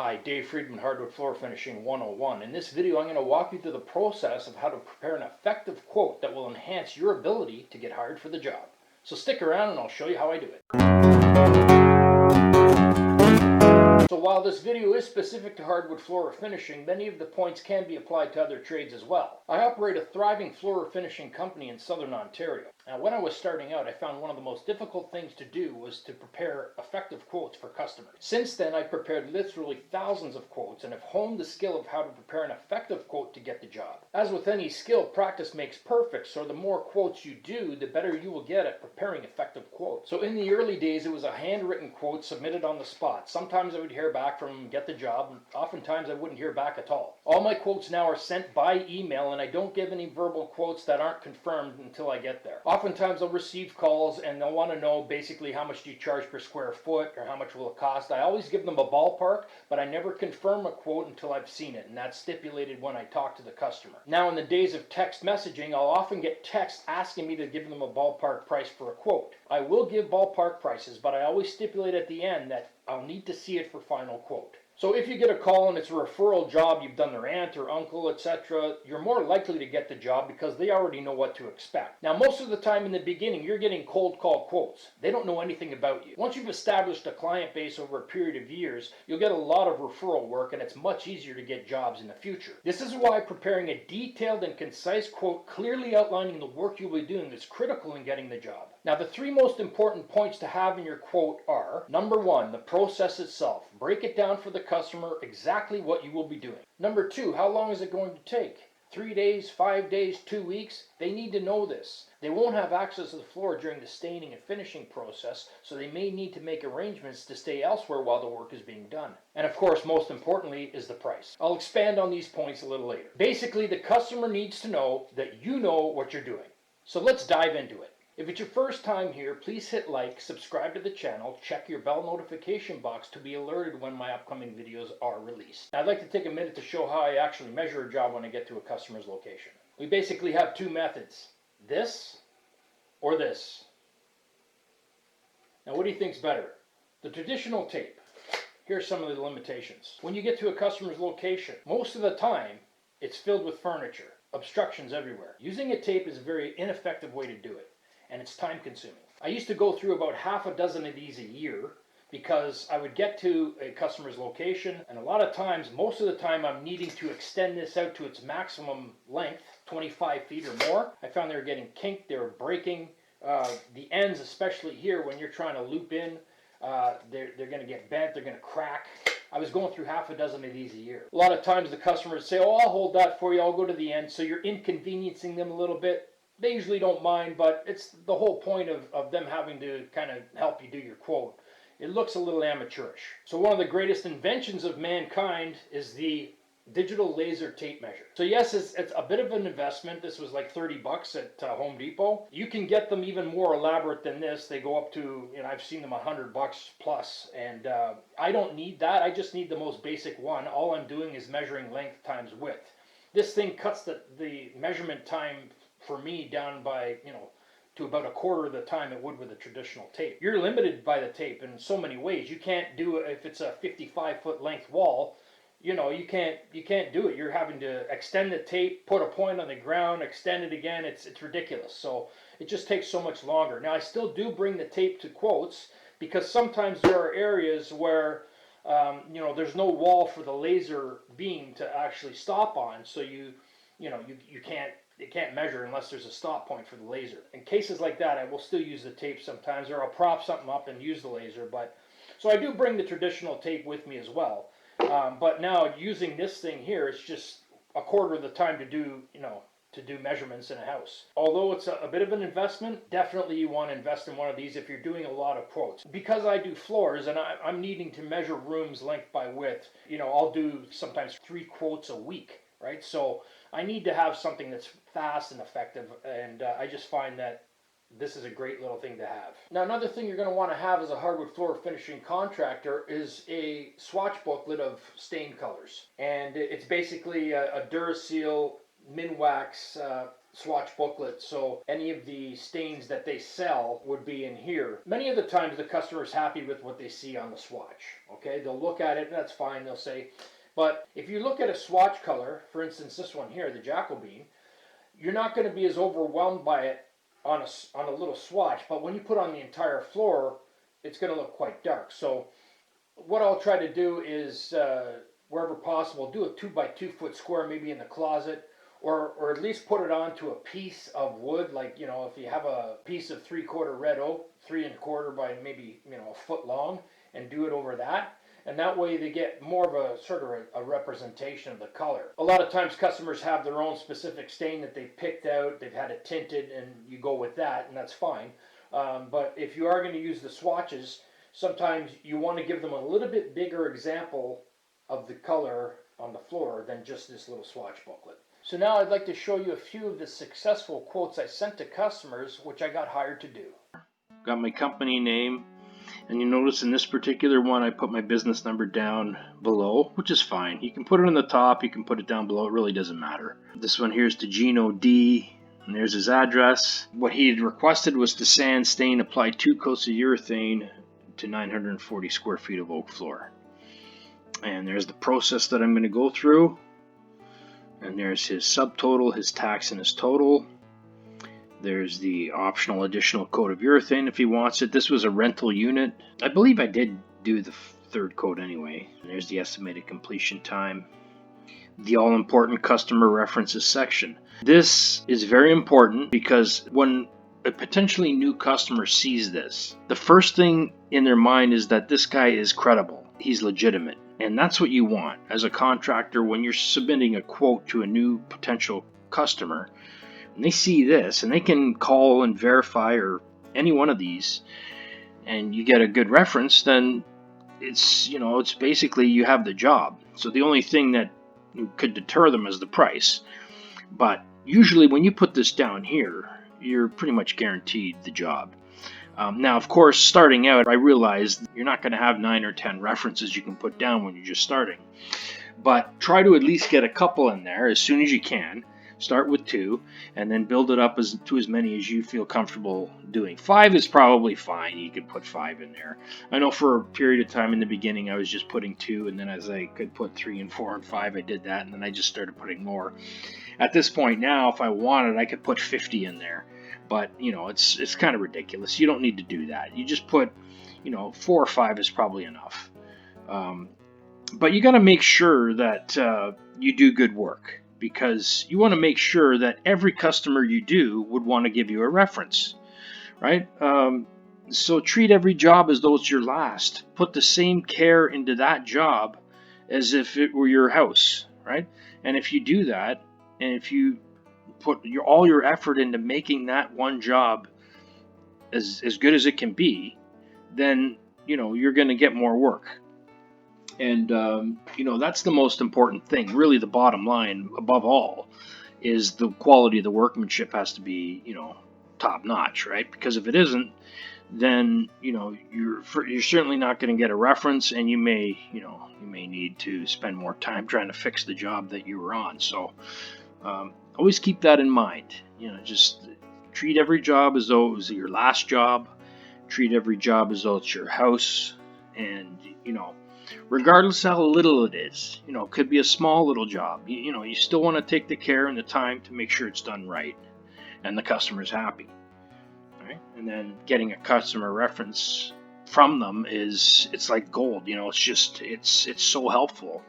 Hi, Dave Friedman, Hardwood Floor Finishing 101. In this video, I'm going to walk you through the process of how to prepare an effective quote that will enhance your ability to get hired for the job. So stick around and I'll show you how I do it. So while this video is specific to hardwood floor finishing, many of the points can be applied to other trades as well. I operate a thriving floor finishing company in southern Ontario. Now, when I was starting out, I found one of the most difficult things to do was to prepare effective quotes for customers. Since then, I've prepared literally thousands of quotes and have honed the skill of how to prepare an effective quote to get the job. As with any skill, practice makes perfect, so the more quotes you do, the better you will get at preparing effective quotes. So in the early days, it was a handwritten quote submitted on the spot. Sometimes I would hear back from get the job, and oftentimes I wouldn't hear back at all. All my quotes now are sent by email, and I don't give any verbal quotes that aren't confirmed until I get there. Oftentimes I'll receive calls and they'll want to know basically how much do you charge per square foot or how much will it cost. I always give them a ballpark, but I never confirm a quote until I've seen it, and that's stipulated when I talk to the customer. Now, in the days of text messaging, I'll often get texts asking me to give them a ballpark price for a quote. I will give ballpark prices, but I always stipulate at the end that I'll need to see it for final quote. So if you get a call and it's a referral job, you've done their aunt or uncle, etc., you're more likely to get the job because they already know what to expect. Now, most of the time in the beginning, you're getting cold call quotes. They don't know anything about you. Once you've established a client base over a period of years, you'll get a lot of referral work, and it's much easier to get jobs in the future. This is why preparing a detailed and concise quote clearly outlining the work you'll be doing is critical in getting the job. Now, the three most important points to have in your quote are: number one, the process itself. Break it down for the customer exactly what you will be doing. Number two, how long is it going to take? 3 days, 5 days, 2 weeks? They need to know this. They won't have access to the floor during the staining and finishing process, so they may need to make arrangements to stay elsewhere while the work is being done. And of course, most importantly, is the price. I'll expand on these points a little later. Basically, the customer needs to know that you know what you're doing. So let's dive into it. If it's your first time here, please hit like, subscribe to the channel, check your bell notification box to be alerted when my upcoming videos are released. Now, I'd like to take a minute to show how I actually measure a job when I get to a customer's location. We basically have two methods: this or this. Now, what do you think's better? The traditional tape. Here's some of the limitations. When you get to a customer's location, most of the time, it's filled with furniture, obstructions everywhere. Using a tape is a very ineffective way to do it, and it's time consuming. I used to go through about half a dozen of these a year because I would get to a customer's location, and a lot of times, most of the time, I'm needing to extend this out to its maximum length, 25 feet or more. I found they were getting kinked, they were breaking. The ends, especially here, when you're trying to loop in, they're going to get bent, they're going to crack. I was going through half a dozen of these a year. A lot of times the customers say, "Oh, I'll hold that for you, I'll go to the end," so you're inconveniencing them a little bit. They usually don't mind, but it's the whole point of them having to kind of help you do your quote. It looks a little amateurish. So one of the greatest inventions of mankind is the digital laser tape measure. So yes, it's a bit of an investment. This was like 30 bucks at Home Depot. You can get them even more elaborate than this. They go up to, I've seen them 100 bucks plus, and I don't need that. I just need the most basic one. All I'm doing is measuring length times width. This thing cuts the measurement time for me down by, to about a quarter of the time it would with a traditional tape. You're limited by the tape in so many ways. You can't do it if it's a 55-foot length wall. You can't do it. You're having to extend the tape, put a point on the ground, extend it again. It's ridiculous. So it just takes so much longer. Now, I still do bring the tape to quotes because sometimes there are areas where there's no wall for the laser beam to actually stop on, so you can't measure unless there's a stop point for the laser. In cases like that, I will still use the tape sometimes, or I'll prop something up and use the laser. So I do bring the traditional tape with me as well. But now using this thing here, it's just a quarter of the time to do measurements in a house. Although it's a bit of an investment, definitely you want to invest in one of these if you're doing a lot of quotes. Because I do floors and I'm needing to measure rooms length by width, I'll do sometimes 3 quotes a week, right? So I need to have something that's fast and effective, and I just find that this is a great little thing to have. Now, another thing you're going to want to have as a hardwood floor finishing contractor is a swatch booklet of stain colors. And it's basically a Duraseal Minwax swatch booklet, so any of the stains that they sell would be in here. Many of the times the customer's happy with what they see on the swatch. Okay, they'll look at it and that's fine, they'll say. But if you look at a swatch color, for instance this one here, the Jackal Bean, you're not going to be as overwhelmed by it on a little swatch, but when you put on the entire floor, it's going to look quite dark. So what I'll try to do is, wherever possible, do a 2 by 2 foot square, maybe in the closet, or at least put it onto a piece of wood. Like, you know, if you have a piece of 3/4 red oak, 3 1/4 by maybe, you know, a foot long, and do it over that. And that way they get more of a sort of a representation of the color. A lot of times customers have their own specific stain that they've picked out, they've had it tinted, and you go with that, and that's fine. But if you are going to use the swatches, sometimes you want to give them a little bit bigger example of the color on the floor than just this little swatch booklet. So now I'd like to show you a few of the successful quotes I sent to customers, which I got hired to do. Got my company name, and you notice in this particular one I put my business number down below, which is fine. You can put it on the top, you can put it down below, it really doesn't matter. This one here is to Gino D, and there's his address. What he had requested was to sand, stain, apply 2 coats of urethane to 940 square feet of oak floor. And there's the process that I'm going to go through. And there's his subtotal, his tax, and his total. There's the optional additional coat of urethane if he wants it. This was a rental unit. I believe I did do the 3rd coat anyway. And there's the estimated completion time. The all-important customer references section. This is very important because when a potentially new customer sees this, the first thing in their mind is that this guy is credible. He's legitimate. And that's what you want as a contractor when you're submitting a quote to a new potential customer. And they see this, and they can call and verify or any one of these, and you get a good reference, then it's, you know, it's basically you have the job. So the only thing that could deter them is the price. But usually when you put this down here, you're pretty much guaranteed the job. Now, of course, starting out, I realized you're not going to have 9 or 10 references you can put down when you're just starting. But try to at least get a couple in there as soon as you can. Start with 2, and then build it up to as many as you feel comfortable doing. 5 is probably fine. You could put 5 in there. I know for a period of time in the beginning, I was just putting 2, and then as I could put 3 and 4 and 5, I did that, and then I just started putting more. At this point now, if I wanted, I could put 50 in there. But, you know, it's kind of ridiculous. You don't need to do that. You just put, you know, 4 or 5 is probably enough. But you got to make sure that you do good work, because you want to make sure that every customer you do would want to give you a reference, right? So treat every job as though it's your last. Put the same care into that job as if it were your house, right? And if you do that, and if you put all your effort into making that one job as good as it can be, then, you know, you're going to get more work. And, you know, that's the most important thing. Really, the bottom line, above all, is the quality of the workmanship has to be, you know, top notch, right? Because if it isn't, then, you know, you're certainly not going to get a reference, and you may need to spend more time trying to fix the job that you were on. So always keep that in mind. You know, just treat every job as though it was your last job. Treat every job as though it's your house. And, you know, regardless how little it is, you know, it could be a small little job. You know, you still want to take the care and the time to make sure it's done right and the customer's happy. Right? And then getting a customer reference from them it's like gold. You know, it's so helpful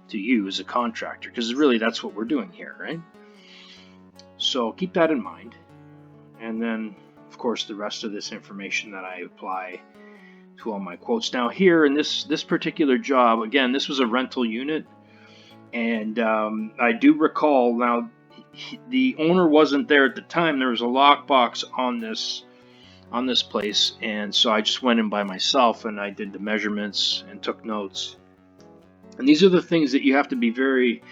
to you as a contractor, because really that's what we're doing here, right? So keep that in mind. And then, of course, the rest of this information that I apply to all my quotes. Now here in this particular job, again, this was a rental unit, and I do recall, now the owner wasn't there at the time. There was a lockbox on this place, and so I just went in by myself and I did the measurements and took notes. And these are the things that you have to be very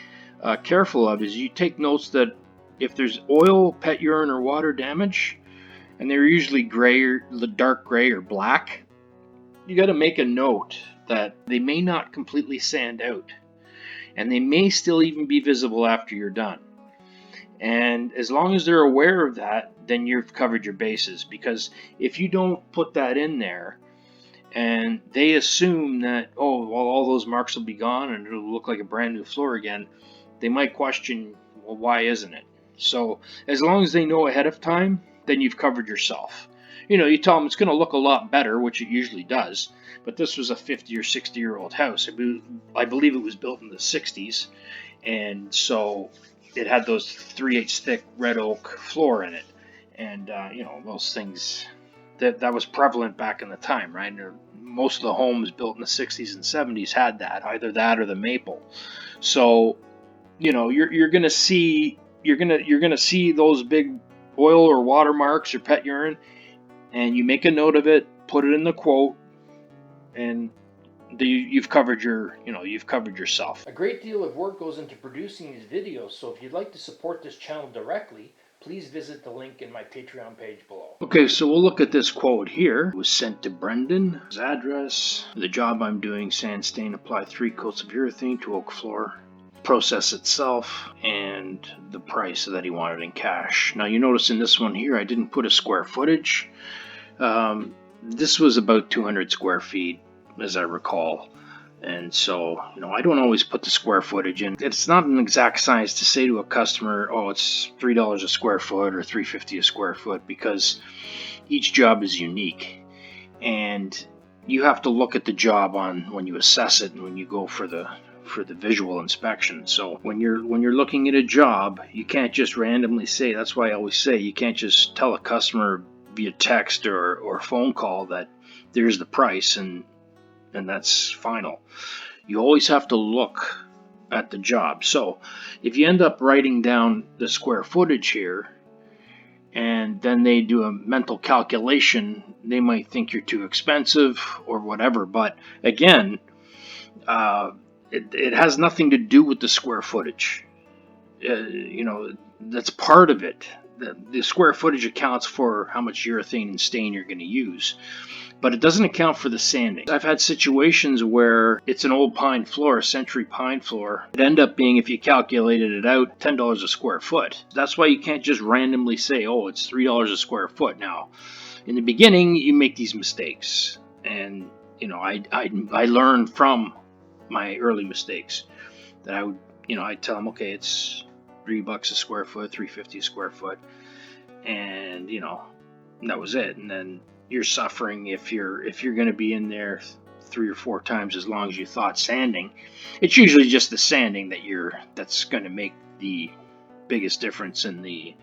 careful of, is you take notes that if there's oil, pet urine, or water damage, and they're usually gray or dark gray or black, you got to make a note that they may not completely sand out, and they may still even be visible after you're done. And as long as they're aware of that, then you've covered your bases. Because if you don't put that in there and they assume that, oh, well, all those marks will be gone and it'll look like a brand new floor again, they might question, well, why isn't it? So as long as they know ahead of time, then you've covered yourself. You tell them it's going to look a lot better, which it usually does. But this was a 50 or 60-year-old house. I believe it was built in the 60s. And so it had those 3/8 thick red oak floor in it. And, those things, that was prevalent back in the time, right? Most of the homes built in the 60s and 70s had that, either that or the maple. So, you're gonna see those big oil or water marks or pet urine, and you make a note of it, put it in the quote, and you've covered yourself. A great deal of work goes into producing these videos, so if you'd like to support this channel directly, please visit the link in my Patreon page below. Okay, so we'll look at this quote here. It was sent to Brendan. His address. The job I'm doing, sand stain, apply 3 coats of urethane to oak floor. Process itself, and the price that he wanted in cash. Now you notice in this one here, I didn't put a square footage. This was about 200 square feet, as I recall. And so, I don't always put the square footage in. It's not an exact science to say to a customer, oh, it's $3 a square foot or $3.50 a square foot, because each job is unique. And you have to look at the job when you assess it and when you go for the visual inspection. So when you're looking at a job, you can't just randomly say. That's why I always say you can't just tell a customer via text or phone call that there's the price and that's final. You always have to look at the job. So if you end up writing down the square footage here and then they do a mental calculation, they might think you're too expensive or whatever. But again, it has nothing to do with the square footage. That's part of it. The square footage accounts for how much urethane and stain you're going to use, but it doesn't account for the sanding. I've had situations where it's an old pine floor, a century pine floor. It ended up being, if you calculated it out, $10 a square foot. That's why you can't just randomly say, oh, it's $3 a square foot. Now, in the beginning, you make these mistakes, and I learned from my early mistakes that I'd tell them, okay, it's $3 a square foot, $3.50 a square foot, and that was it. And then you're suffering if you're going to be in there 3 or 4 times as long as you thought sanding. It's usually just the sanding that's going to make the biggest difference in the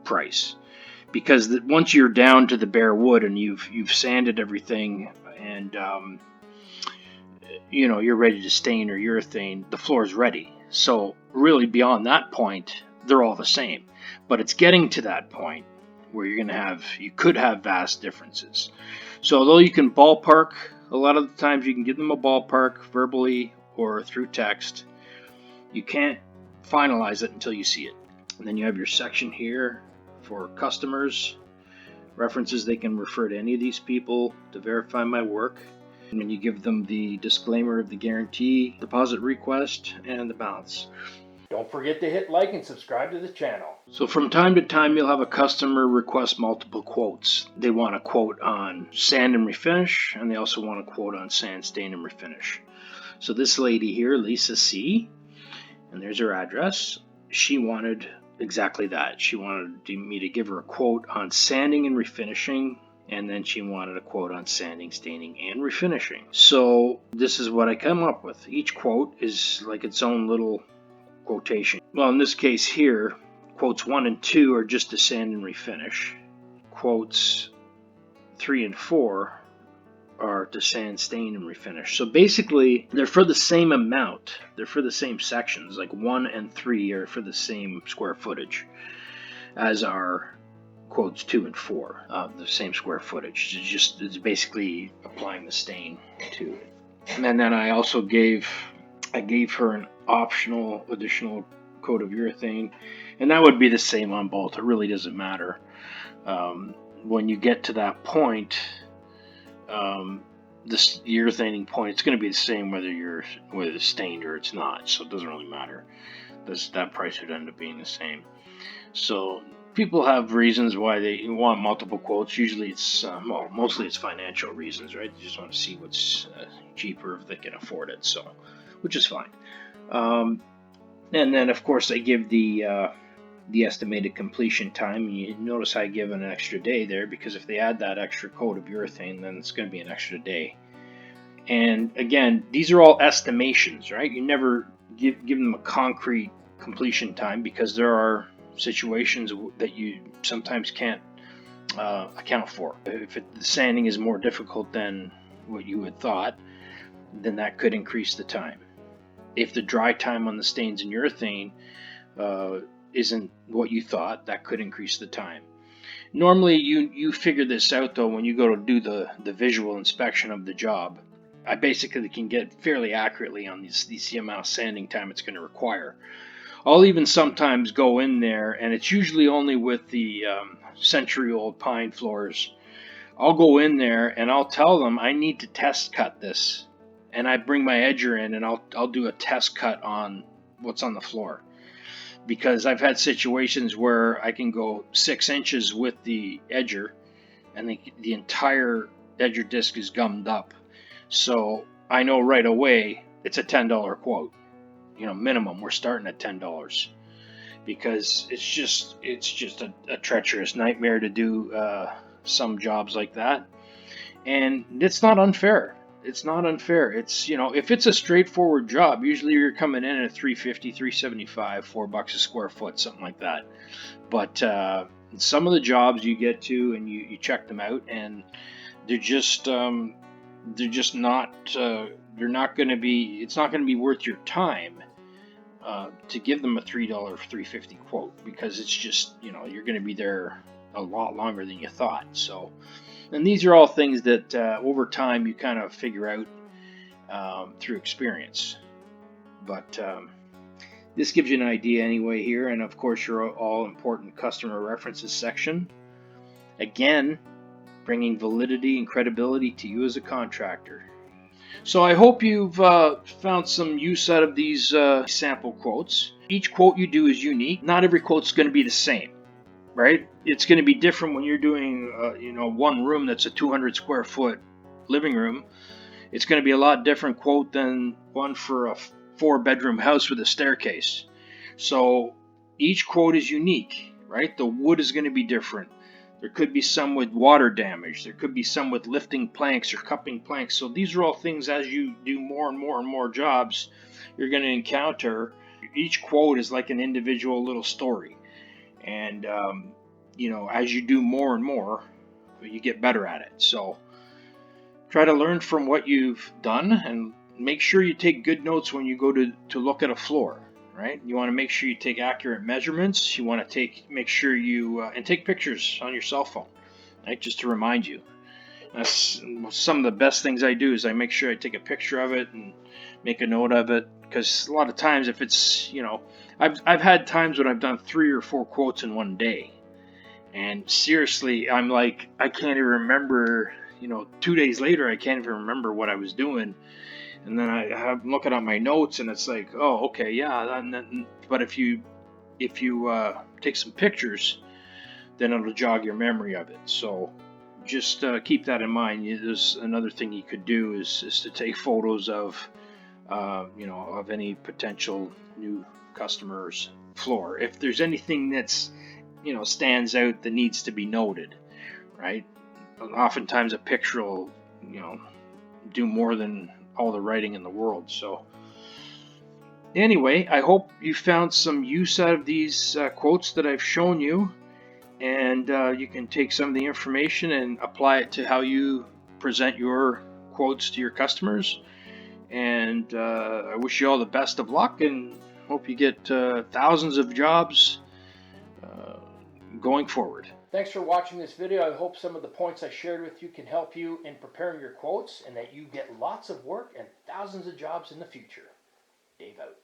price, because once you're down to the bare wood and you've sanded everything and you're ready to stain or urethane, the floor is ready. So really beyond that point, they're all the same. But it's getting to that point where you could have vast differences. So although you can ballpark, a lot of the times you can give them a ballpark verbally or through text, you can't finalize it until you see it. And then you have your section here for customers, references. They can refer to any of these people to verify my work. And then you give them the disclaimer of the guarantee, deposit request, and the balance. Don't forget to hit like and subscribe to the channel. So from time to time, you'll have a customer request multiple quotes. They want a quote on sand and refinish, and they also want a quote on sand, stain, and refinish. So this lady here, Lisa C., and there's her address, she wanted exactly that. She wanted me to give her a quote on sanding and refinishing, and then she wanted a quote on sanding, staining, and refinishing. So this is what I come up with. Each quote is like its own little quotation. Well, in this case here, quotes 1 and 2 are just to sand and refinish. Quotes 3 and 4 are to sand, stain, and refinish. So basically, they're for the same amount. They're for the same sections. Like 1 and 3 are for the same square footage as are quotes 2 and 4, the same square footage. It's basically applying the stain to it. And then I also gave her an optional additional coat of urethane, and that would be the same on both. It really doesn't matter. When you get to that point, this urethaning point, it's going to be the same whether it's stained or it's not, so it doesn't really matter. That price would end up being the same. So people have reasons why they want multiple quotes. Usually it's, well, mostly it's financial reasons, right? They just want to see what's cheaper if they can afford it, so, which is fine. And then, of course, I give the estimated completion time. You notice I give an extra day there because if they add that extra coat of urethane, then it's going to be an extra day. And again, these are all estimations, right? You never give them a concrete completion time because there are situations that you sometimes can't account for. If the sanding is more difficult than what you had thought, then that could increase the time. If the dry time on the stains and urethane isn't what you thought, that could increase the time. Normally, you figure this out though when you go to do the visual inspection of the job. I basically can get fairly accurately on the amount of sanding time it's going to require. I'll even sometimes go in there, and it's usually only with the century-old pine floors. I'll go in there and I'll tell them I need to test cut this, and I bring my edger in and I'll do a test cut on what's on the floor, because I've had situations where I can go 6 inches with the edger, and the entire edger disc is gummed up. So I know right away it's a $10 quote. Minimum. We're starting at $10 because it's just a treacherous nightmare to do some jobs like that, and it's not unfair. It's not unfair. It's if it's a straightforward job, usually you're coming in at $350, $375, $4 a square foot, something like that. But some of the jobs you get to and you check them out, and they're just not they're not going to be it's not going to be worth your time to give them a $3 $350 quote, because it's just you're going to be there a lot longer than you thought. So, and these are all things that over time you kind of figure out through experience, but this gives you an idea anyway here. And of course your all important customer references section, again bringing validity and credibility to you as a contractor. So I hope you've found some use out of these sample quotes. Each quote you do is unique. Not every quote's going to be the same, right? It's going to be different when you're doing one room that's a 200 square foot living room. It's going to be a lot different quote than one for a 4-bedroom house with a staircase. So each quote is unique, right? The wood is going to be different. There could be some with water damage. There could be some with lifting planks or cupping planks. So these are all things, as you do more and more and more jobs, you're going to encounter. Each quote is like an individual little story. And, as you do more and more, you get better at it. So try to learn from what you've done, and make sure you take good notes when you go to look at a floor. Right? You want to make sure you take accurate measurements. You want to make sure you and take pictures on your cell phone, right? Just to remind you. That's some of the best things I do, is I make sure I take a picture of it and make a note of it, because a lot of times if it's I've had times when I've done 3 or 4 quotes in one day, and seriously, I'm like, I can't even remember. 2 days later, I can't even remember what I was doing. And then I'm looking at my notes, and it's like, oh, okay, yeah. But if you take some pictures, then it'll jog your memory of it. So just keep that in mind. There's another thing you could do is to take photos of of any potential new customer's floor. If there's anything that's stands out that needs to be noted, right? Oftentimes a picture will do more than all the writing in the world. So anyway, I hope you found some use out of these quotes that I've shown you, and you can take some of the information and apply it to how you present your quotes to your customers. And I wish you all the best of luck, and hope you get thousands of jobs going forward. Thanks for watching this video. I hope some of the points I shared with you can help you in preparing your quotes, and that you get lots of work and thousands of jobs in the future. Dave out.